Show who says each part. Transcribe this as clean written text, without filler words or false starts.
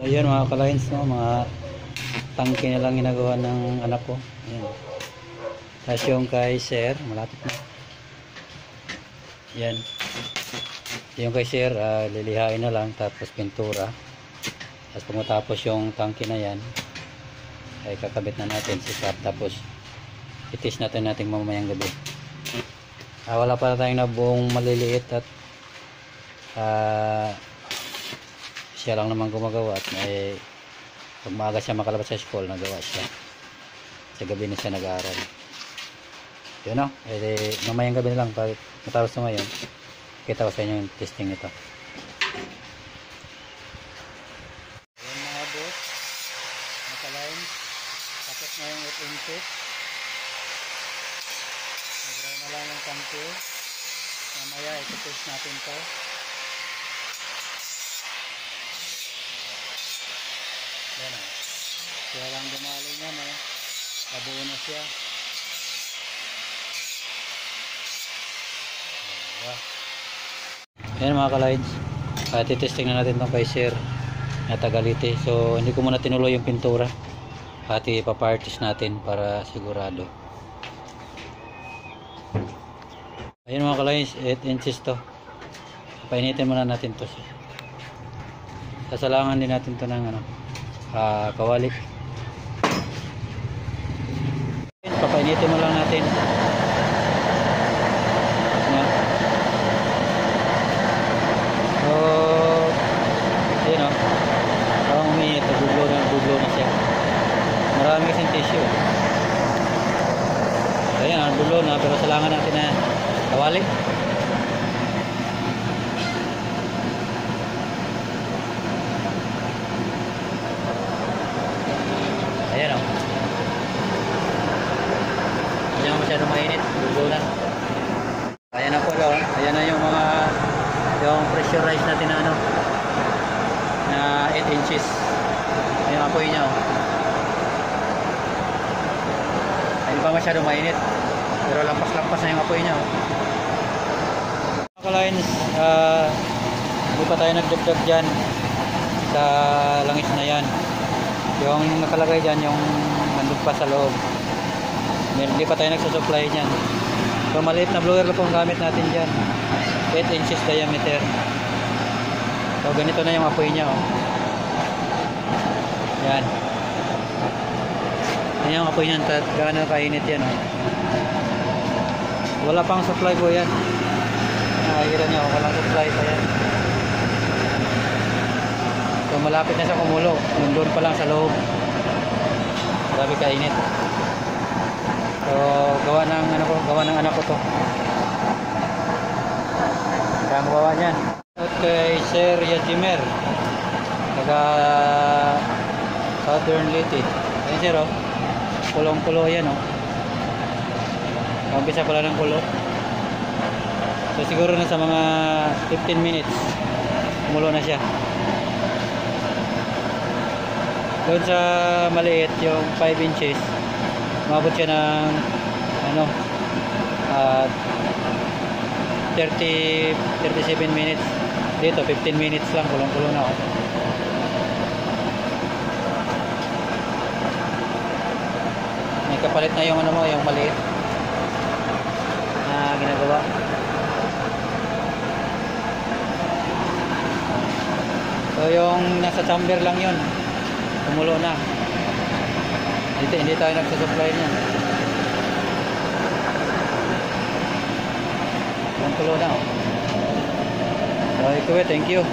Speaker 1: Ayan mga ka-lines, no, mga tangke na lang ginagawa ng anak ko. Ayan. Tapos yung kay sir, malapit na. Ayan. Yung kay sir, lilihain na lang, tapos pintura. Tapos pagmatapos yung tangke na yan, ay kakabit na natin si Cap, tapos itis natin mamayang gabi. Wala pa tayong nabuong maliliit at siya lang naman gumagawa at may pag maaga siya makalabas sa school, nagawa siya. Sa gabi na siya nag-aaral. Yun o, mamayang gabi na lang pag matapos na ngayon, kita ko sa inyo yung testing nito. Ayan mga boss, naka-line, tapos na yung 8 inches. Nagray na lang yung tangke. Mamaya ito-test natin to. Yan o. Kaya lang dumali niya, no? Kabuo na siya. Ayan mga ka-lides, titesting na natin itong kay sir na Tagalite. So hindi ko muna tinuloy yung pintura at ipapartis natin para sigurado. Ayan mga ka-lides, 8 inches to. Painitin muna natin to. Sasalangan din natin to ng kawali. Papainitin mo lang natin. So, yun o. Parang umiinit. Naguglo na siya. Marami kasing tissue. Ayan, naguglo na. Pero salangan natin na kawali. Ayan o. Hindi naman masyadong mainit. Naguglo na. Ayan na po daw. Ayan na yung pressurized natin na na 8 inches. Ayan ang apoy niya o. Ayun pa masyadong mainit. Pero lampas-lampas na yung apoy niya o. Mga lines, hindi pa tayo nagdagdag dyan sa langis na yan. Yung nakalagay dyan, yung nandun pa sa loob. Hindi pa tayo nagsusupply dyan. So maliit na blower lang po ang gamit natin dyan. 8 inches diameter. So ganito na yung apoy niya oh. Yan. Yan yung apoy niyan. Gaano kainit yan oh. Wala pang supply po yan. Nakikita nyo, walang supply pa yan. So malapit na sa kumulo. Nandun pa lang sa loob. Grabe kainit. So gawa ng anak ko to. Ang gawa niyan. At kay Sir Yajimer, taga Southern Leyte. Ayan sir oh. Kulong-kulo yan oh. Umpisa pala ng kulo. So siguro na sa mga 15 minutes kumulo na siya. Doon sa maliit yung 5 inches, umabot siya ng 37 minutes. Dito 15 minutes lang, kulong-kulo na oh. May kapalit na yung yung maliit na ginagawa. So yung nasa chamber lang yun, kumulo na. Hindi tayo nagsusupply niyan. Kulong-kulo na oh. So, thank you.